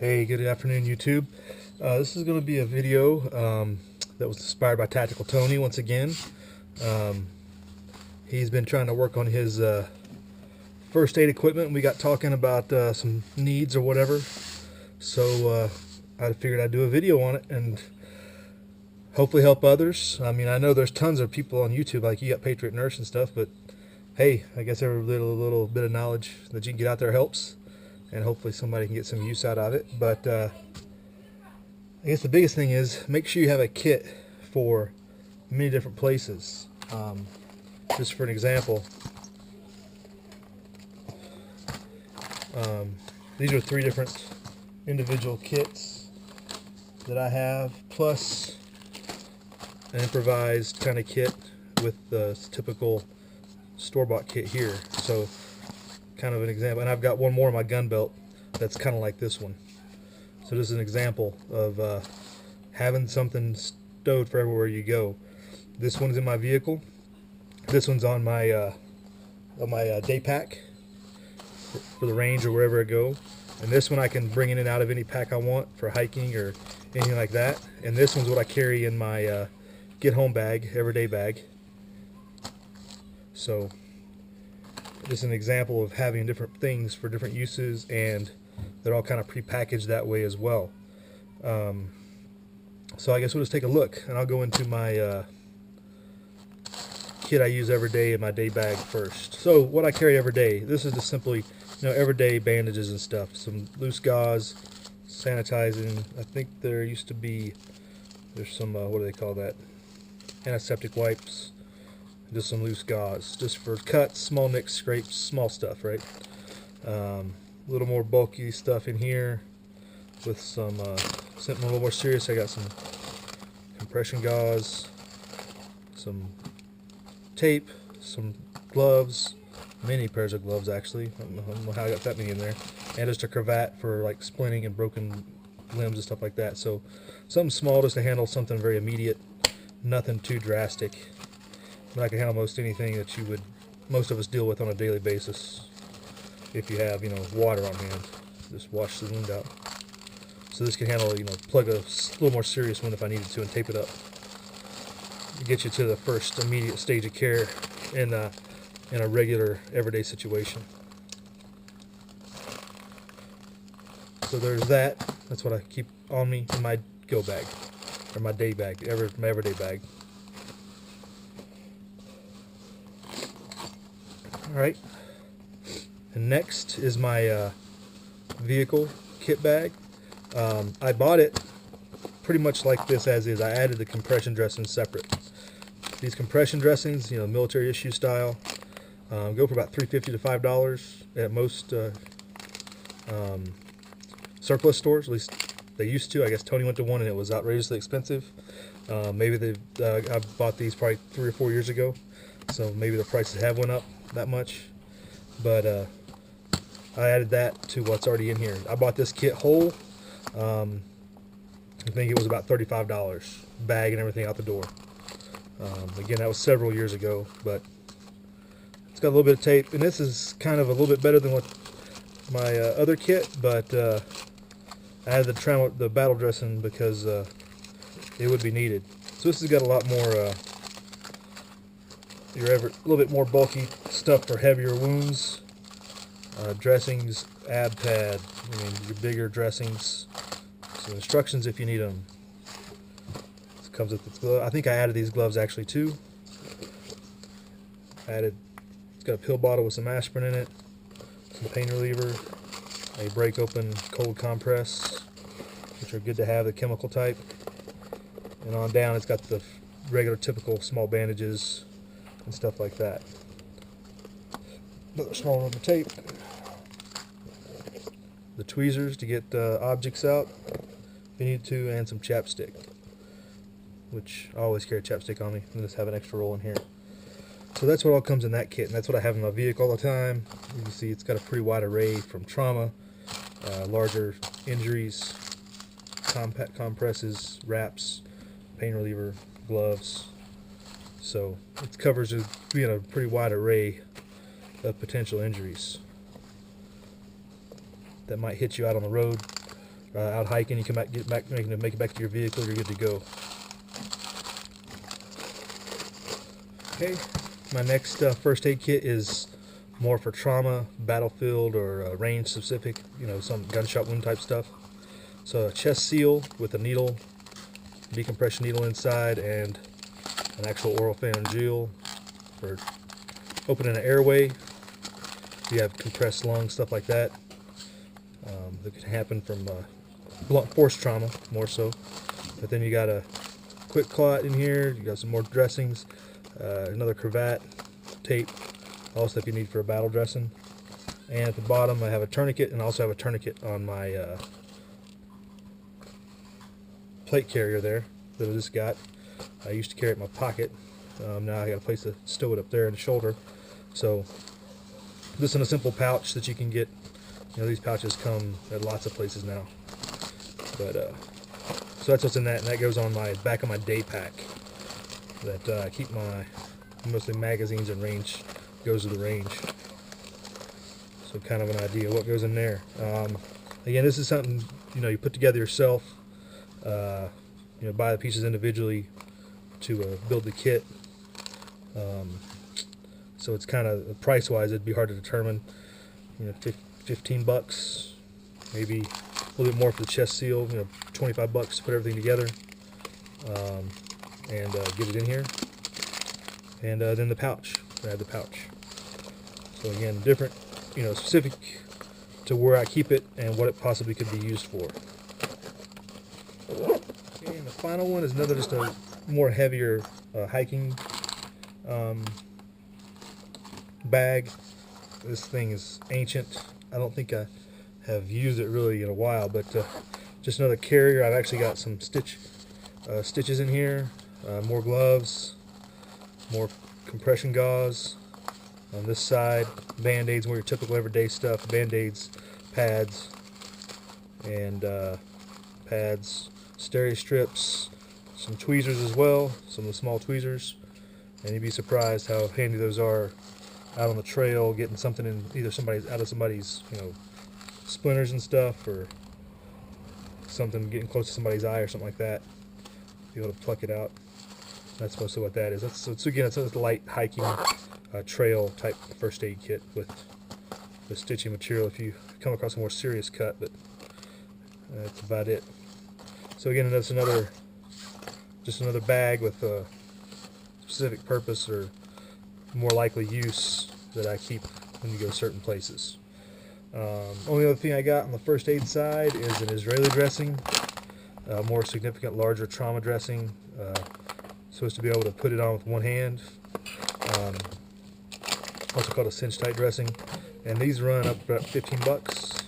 Hey, good afternoon, YouTube. This is going to be a video that was inspired by Tactical Tony once again. Um, he's been trying to work on his first aid equipment. We got talking about some needs or whatever, so I figured I'd do a video on it and hopefully help others. I mean, I know there's tons of people on YouTube, like you got Patriot Nurse and stuff, but hey, I guess every little bit of knowledge that you can get out there helps, and hopefully somebody can get some use out of it. But I guess the biggest thing is make sure you have a kit for many different places. Just for an example, these are 3 different individual kits that I have, plus an improvised kind of kit with the typical store-bought kit here. So kind of an example, and I've got one more in my gun belt that's kind of like this one. So this is an example of having something stowed for everywhere you go. This one's in my vehicle. This one's on my day pack for the range or wherever I go. And this one I can bring in and out of any pack I want for hiking or anything like that. And this one's what I carry in my get home bag, everyday bag. So just an example of having different things for different uses, and they're all kind of pre-packaged that way as well. So I guess we'll just take a look, and I'll go into my kit I use every day in my day bag first. So what I carry every day, this is just simply, everyday bandages and stuff. Some loose gauze, sanitizing. I think there used to be, there's some, what do they call that? Antiseptic wipes. Just some loose gauze, just for cuts, small nicks, scrapes, small stuff, right? A little more bulky stuff in here with something a little more serious. I got some compression gauze, some tape, some gloves, many pairs of gloves actually. I don't know how I got that many in there, and just a cravat for like splinting and broken limbs and stuff like that. So something small just to handle something very immediate, nothing too drastic. But I can handle most anything that most of us deal with on a daily basis. If you have, water on hand, just wash the wound out. So this can handle, plug a little more serious wound if I needed to and tape it up. Get you to the first immediate stage of care in a regular everyday situation. So there's that. That's what I keep on me in my go bag, or my day bag, my everyday bag. Alright, and next is my vehicle kit bag. I bought it pretty much like this as is. I added the compression dressings separate. These compression dressings, military issue style, go for about $3.50 to $5 at most surplus stores. At least they used to. I guess Tony went to one and it was outrageously expensive. Maybe I bought these probably 3 or 4 years ago, so maybe the prices have went up that much, but I added that to what's already in here. I bought this kit whole. I think it was about $35, bag and everything out the door. Again, that was several years ago, but it's got a little bit of tape, and this is kind of a little bit better than what my other kit, but I added the battle dressing because it would be needed. So this has got a lot more a little bit more bulky stuff for heavier wounds. Dressings, ab pad, your bigger dressings. Some instructions if you need them. This comes with its glove. I think I added these gloves actually too. It's got a pill bottle with some aspirin in it, some pain reliever, a break open cold compress, which are good to have, the chemical type. And on down it's got the regular typical small bandages and stuff like that. Another small rubber tape. The tweezers to get objects out if you need to, and some chapstick, which I always carry chapstick on me, and just have an extra roll in here. So that's what all comes in that kit, and that's what I have in my vehicle all the time. You can see it's got a pretty wide array from trauma, larger injuries, compact compresses, wraps, pain reliever, gloves. So it covers a pretty wide array of potential injuries that might hit you out on the road out hiking, you can make it back to your vehicle, you're good to go. Okay, my next first aid kit is more for trauma, battlefield, or range specific, some gunshot wound type stuff. So a chest seal with a needle, decompression needle inside, and an actual oral pharyngeal for opening an airway. If you have compressed lungs, stuff like that. That can happen from blunt force trauma, more so. But then you got a quick clot in here, you got some more dressings, another cravat, tape, all the stuff you need for a battle dressing. And at the bottom I have a tourniquet, and I also have a tourniquet on my plate carrier there that I just got. I used to carry it in my pocket. Now I got a place to stow it up there in the shoulder. So this in a simple pouch that you can get. These pouches come at lots of places now. But so that's what's in that, and that goes on my back of my day pack. That I keep my mostly magazines and range, goes to the range. So kind of an idea what goes in there. Again, this is something you put together yourself. Buy the pieces individually to build the kit. So it's kind of price-wise, it'd be hard to determine. 15 bucks, maybe a little bit more for the chest seal. 25 bucks to put everything together and get it in here. And then the pouch. I have the pouch. So again, different, specific to where I keep it and what it possibly could be used for. Okay, and the final one is another, just a more heavier hiking bag. This thing is ancient. I don't think I have used it really in a while, but just another carrier. I've actually got some stitches in here, more gloves, more compression gauze on this side, band-aids, more your typical everyday stuff, band-aids, pads, and stereo strips, some tweezers as well, some of the small tweezers, and you'd be surprised how handy those are out on the trail, getting something in either out of somebody's splinters and stuff, or something getting close to somebody's eye or something like that. Be able to pluck it out. That's mostly what that is. It's a light hiking trail type first aid kit with the stitching material if you come across a more serious cut, but that's about it. So again, that's just another bag with a specific purpose or more likely use that I keep when you go certain places. Only other thing I got on the first aid side is an Israeli dressing, more significant, larger trauma dressing. Supposed to be able to put it on with one hand. Also called a cinch tight dressing, and these run up about 15 bucks.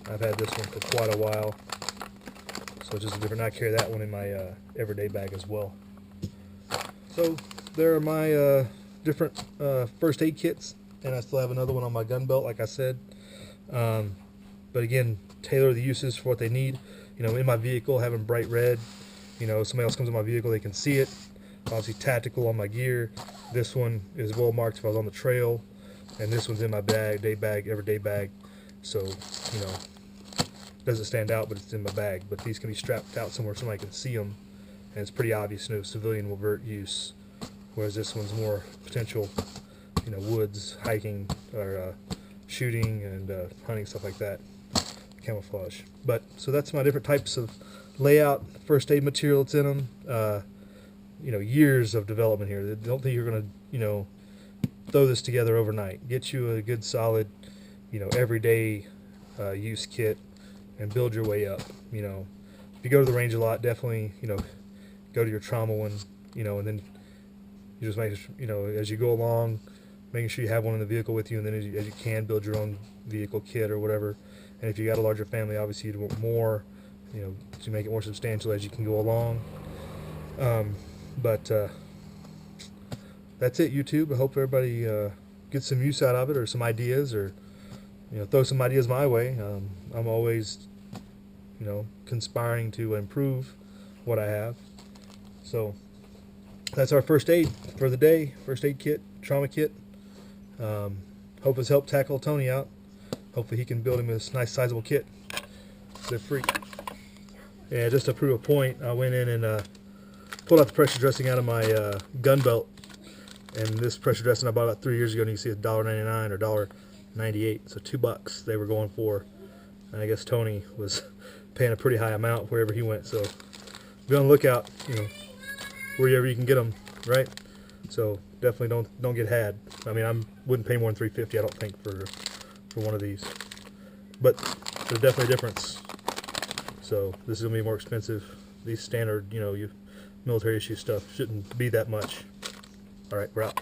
I've had this one for quite a while, so it's just a different. I carry that one in my everyday bag as well. So there are my different first aid kits, and I still have another one on my gun belt, like I said. But again, tailor the uses for what they need. In my vehicle, having bright red, somebody else comes in my vehicle, they can see it. Obviously tactical on my gear. This one is well marked if I was on the trail, and this one's in my bag, day bag, everyday bag. So, doesn't stand out, but it's in my bag. But these can be strapped out somewhere somebody can see them, and it's pretty obvious, civilian will avert use. Whereas this one's more potential, woods, hiking, or shooting and hunting, stuff like that, camouflage. But so that's my different types of layout, first aid material that's in them. Years of development here. I don't think you're going to, throw this together overnight. Get you a good, solid, everyday use kit and build your way up. If you go to the range a lot, definitely, go to your trauma one, and then you just make, as you go along, making sure you have one in the vehicle with you, and then as you can, build your own vehicle kit or whatever. And if you got a larger family, obviously you'd want more, to make it more substantial as you can go along. But that's it, YouTube. I hope everybody gets some use out of it, or some ideas, or throw some ideas my way. I'm always conspiring to improve what I have. So that's our first aid for the day. First aid kit, trauma kit. Hope it's helped tackle Tony out. Hopefully he can build him this nice sizable kit. They're free. Yeah, just to prove a point, I went in and pulled out the pressure dressing out of my gun belt. And this pressure dressing I bought about 3 years ago, and you can see it's $1.99 or $1.98. So $2 they were going for. And I guess Tony was paying a pretty high amount wherever he went. So be on the lookout, wherever you can get them, right? So definitely don't get had. I mean, I wouldn't pay more than $3.50, I don't think, for one of these. But there's definitely a difference. So this is gonna be more expensive. These standard, military issue stuff shouldn't be that much. All right, we're out.